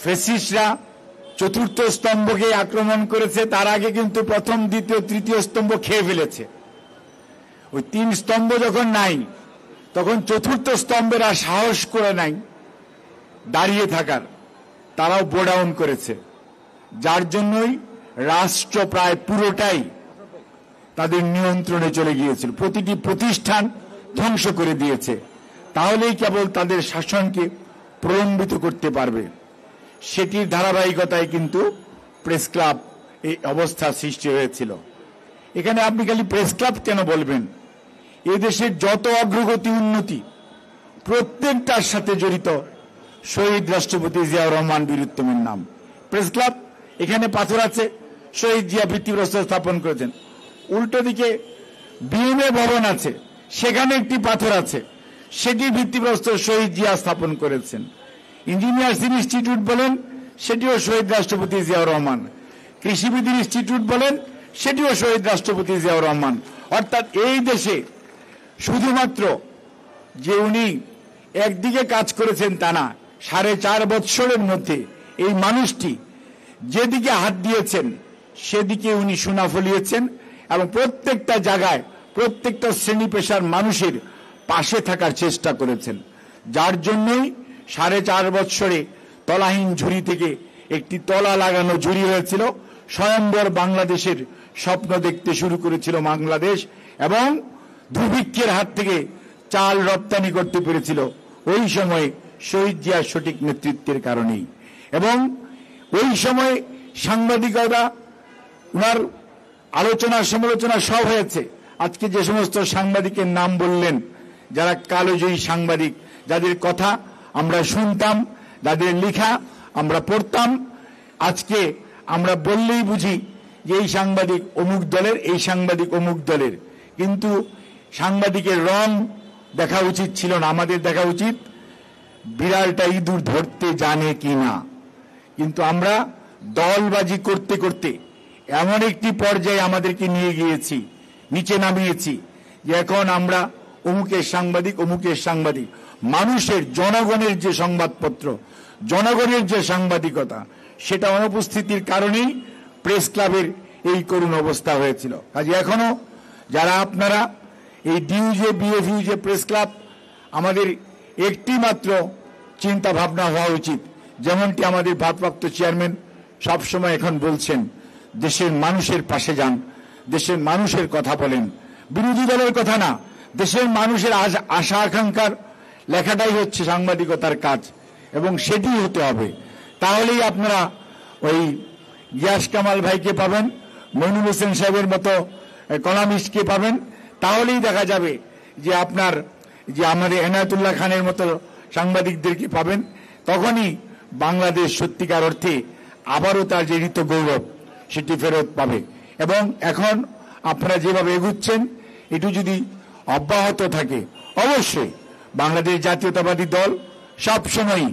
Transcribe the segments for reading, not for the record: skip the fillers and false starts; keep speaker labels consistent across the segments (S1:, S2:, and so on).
S1: ফ্যাসিস্টরা চতুর্থ স্তম্ভকে আক্রমণ করেছে, তার আগে কিন্তু প্রথম, দ্বিতীয়, তৃতীয় স্তম্ভ খেয়ে ফেলেছে। ওই 3 স্তম্ভ যখন নাই, তখন চতুর্থ স্তম্ভের আর সাহস করে নাই দাঁড়িয়ে থাকার, তারাও বো ডাউন করেছে। যার জন্যই রাষ্ট্র প্রায় পুরোটাই তাদের নিয়ন্ত্রণে চলে গিয়েছিল, প্রতিটি প্রতিষ্ঠান ধ্বংস করে দিয়েছে। তাহলেই কেবল তাদের শাসনকে প্রলম্বিত করতে পারবে। সেটির ধারাবাহিকতায় কিন্তু প্রেস ক্লাব এই অবস্থা সৃষ্টি হয়েছিল। এখানে আপনি খালি প্রেস ক্লাব কেন বলবেন? এদেশের যত অগ্রগতি উন্নতি প্রত্যেকটার সাথে জড়িত শহীদ রাষ্ট্রপতি জিয়াউর রহমান বীর উত্তমের নাম। প্রেস ক্লাব, এখানে পাথর আছে, শহীদ জিয়া ভিত্তিপ্রস্তর স্থাপন করেছেন। উল্টো দিকে বিএমএ ভবন আছে, সেখানে একটি পাথর আছে, সেটির ভিত্তিপ্রস্তর শহীদ জিয়া স্থাপন করেছেন। ইঞ্জিনিয়ার্স ইনস্টিটিউট বলেন, সেটিও শহীদ রাষ্ট্রপতি জিয়াউর রহমান। কৃষিবিদ ইনস্টিটিউট বলেন, সেটিও শহীদ রাষ্ট্রপতি জিয়াউর রহমান। অর্থাৎ এই দেশে শুধুমাত্র যে উনি একদিকে কাজ করেছেন তা না, 4.5 বৎসরের মধ্যে এই মানুষটি যেদিকে হাত দিয়েছেন সেদিকে উনি সোনা ফলিয়েছেন এবং প্রত্যেকটা জায়গায় প্রত্যেকটা শ্রেণী পেশার মানুষের পাশে থাকার চেষ্টা করেছেন। যার জন্যই 4.5 বৎসরে তলাহীন ঝুড়ি থেকে একটি তলা লাগানো ঝুড়ি হয়েছিল। স্বয়ম্বর বাংলাদেশের স্বপ্ন দেখতে শুরু করেছিল বাংলাদেশ এবং দুর্ভিক্ষের হাত থেকে চাল রপ্তানি করতে পেরেছিল ওই সময় শহীদ জিয়ার সঠিক নেতৃত্বের কারণেই। এবং ওই সময় সাংবাদিকতা, উনার আলোচনা সমালোচনা সব হয়েছে। আজকে যে সমস্ত সাংবাদিকের নাম বললেন, যারা কালোজয়ী সাংবাদিক, যাদের কথা আমরা শুনতাম, যাদের লেখা আমরা পড়তাম, আজকে আমরা বললেই বুঝি যে এই সাংবাদিক অমুক দলের, এই সাংবাদিক অমুক দলের। কিন্তু সাংবাদিকের রং দেখা উচিত ছিল না, আমাদের দেখা উচিত বিড়ালটা ইঁদুর ধরতে জানে কিনা। কিন্তু আমরা দলবাজি করতে করতে এমন একটি পর্যায়ে আমাদেরকে নিয়ে গিয়েছি, নিচে নামিয়েছি, যে এখন আমরা অমুকের সাংবাদিক, অমুকের সাংবাদিক। মানুষের, জনগণের যে সংবাদপত্র, জনগণের যে সাংবাদিকতা, সেটা অনুপস্থিতির কারণেই প্রেস ক্লাবের এই করুণ অবস্থা হয়েছিল। কাজে এখনো যারা আপনারা এই ডিউজে, বিএফইউজে, প্রেস ক্লাব, আমাদের একটি মাত্র চিন্তা ভাবনা হওয়া উচিত, যেমনটি আমাদের ভারপ্রাপ্ত চেয়ারম্যান সবসময় এখন বলছেন, দেশের মানুষের পাশে যান, দেশের মানুষের কথা বলেন, বিরোধী দলের কথা না, দেশের মানুষের আশা আকাঙ্ক্ষার লেখাটাই হচ্ছে সাংবাদিকতার কাজ এবং সেটি হতে হবে। তাহলেই আপনারা ওই গিয়াস কামাল ভাইকে পাবেন, মইনুল হোসেন সাহেবের মতো কলামিস্টকে পাবেন। তাহলেই দেখা যাবে যে আপনার যে আমাদের এনায়েতুল্লাহ খানের মতো সাংবাদিকদেরকে পাবেন। তখনই বাংলাদেশ সত্যিকার অর্থে আবারও তার যে ঋত গৌরব সেটি ফেরত পাবে। এবং এখন আপনারা যেভাবে এগুচ্ছেন, এটু যদি অব্যাহত থাকে, অবশ্যই বাংলাদেশ জাতীয়তাবাদী দল সবসময়ই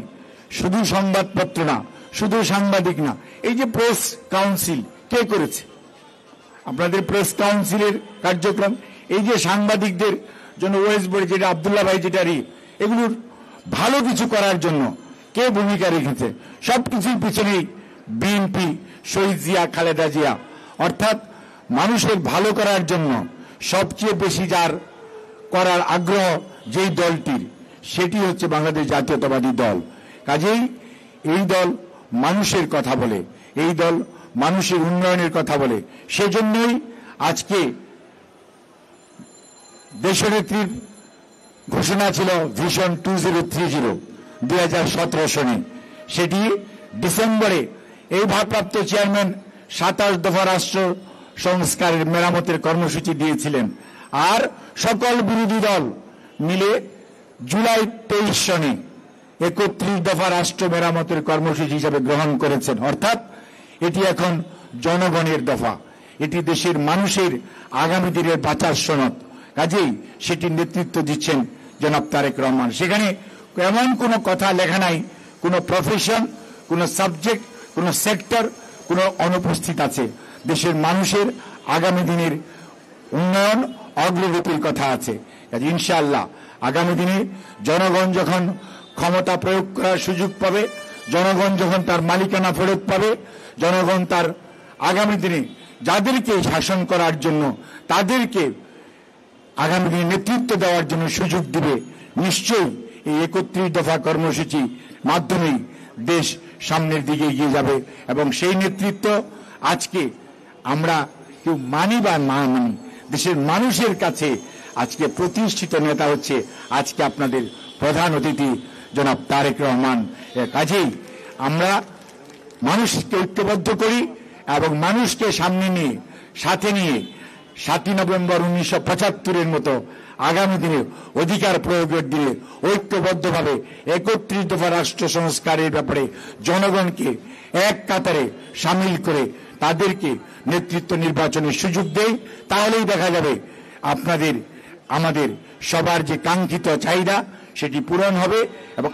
S1: শুধু সংবাদপত্র না, শুধু সাংবাদিক না, এই যে প্রেস কাউন্সিল কে করেছে? আপনাদের প্রেস কাউন্সিলের কার্যক্রম, এই যে সাংবাদিকদের জন্য ওয়েস্ট বোর্ড, যেটা আব্দুল্লাহ ভাই, যেটা এগুলোর ভালো কিছু করার জন্য কে ভূমিকা রেখেছে? সবকিছুর পিছনেই বিএনপি, শহীদ জিয়া, খালেদা জিয়া। অর্থাৎ মানুষের ভালো করার জন্য সবচেয়ে বেশি যার করার আগ্রহ যেই দলটির, সেটি হচ্ছে বাংলাদেশ জাতীয়তাবাদী দল। কাজেই এই দল মানুষের কথা বলে, এই দল মানুষের উন্নয়নের কথা বলে। সেজন্যই আজকে দেশনেত্রীর ঘোষণা ছিল ভিশন 2030 2017 সনে, সেটি ডিসেম্বরে এই ভারপ্রাপ্ত চেয়ারম্যান 27 দফা রাষ্ট্র সংস্কারের মেরামতের কর্মসূচি দিয়েছিলেন। আর সকল বিরোধী দল মিলে জুলাই 23 সনে 31 দফা রাষ্ট্র মেরামতের কর্মসূচি হিসাবে গ্রহণ করেছেন। অর্থাৎ এটি এখন জনগণের দফা, এটি দেশের মানুষের আগামী দিনের বাঁচার সনদ। কাজেই সেটির নেতৃত্ব দিচ্ছেন জনাব তারেক রহমান। সেখানে এমন কোনো কথা লেখা নাই, কোনো প্রফেশন, কোনো সাবজেক্ট, কোনো সেক্টর, কোনো অনুপস্থিত আছে। দেশের মানুষের আগামী দিনের উন্নয়ন, অগ্রগতির কথা আছে। ইনশাআল্লাহ আগামী দিনে জনগণ যখন ক্ষমতা প্রয়োগ করার সুযোগ পাবে, জনগণ যখন তার মালিকানা ফেরত পাবে, জনগণ তার আগামী দিনে যাদেরকে শাসন করার জন্য তাদেরকে আগামী দিনে নেতৃত্ব দেওয়ার জন্য সুযোগ দিবে, নিশ্চয়ই এই 31 দফা কর্মসূচি মাধ্যমেই দেশ সামনের দিকে এগিয়ে যাবে। এবং সেই নেতৃত্ব আজকে আমরা কেউ মানি বা না মানি, দেশের মানুষের কাছে আজকে প্রতিষ্ঠিত নেতা হচ্ছে আজকে আপনাদের প্রধান অতিথি জনাব তারেক রহমান। কাজেই আমরা মানুষকে ঐক্যবদ্ধ করি এবং মানুষকে সামনে নিয়ে সাথে নিয়ে 7ই নভেম্বর 1975-এর মতো আগামী দিনে অধিকার প্রয়োগের দিনে ঐক্যবদ্ধভাবে 31 দফা রাষ্ট্র সংস্কারের ব্যাপারে জনগণকে এক কাতারে সামিল করে তাদেরকে নেতৃত্ব নির্বাচনের সুযোগ দেয়। তাহলেই দেখা যাবে আপনাদের আমাদের সবার যে কাঙ্ক্ষিত চাহিদা সেটি পূরণ হবে এবং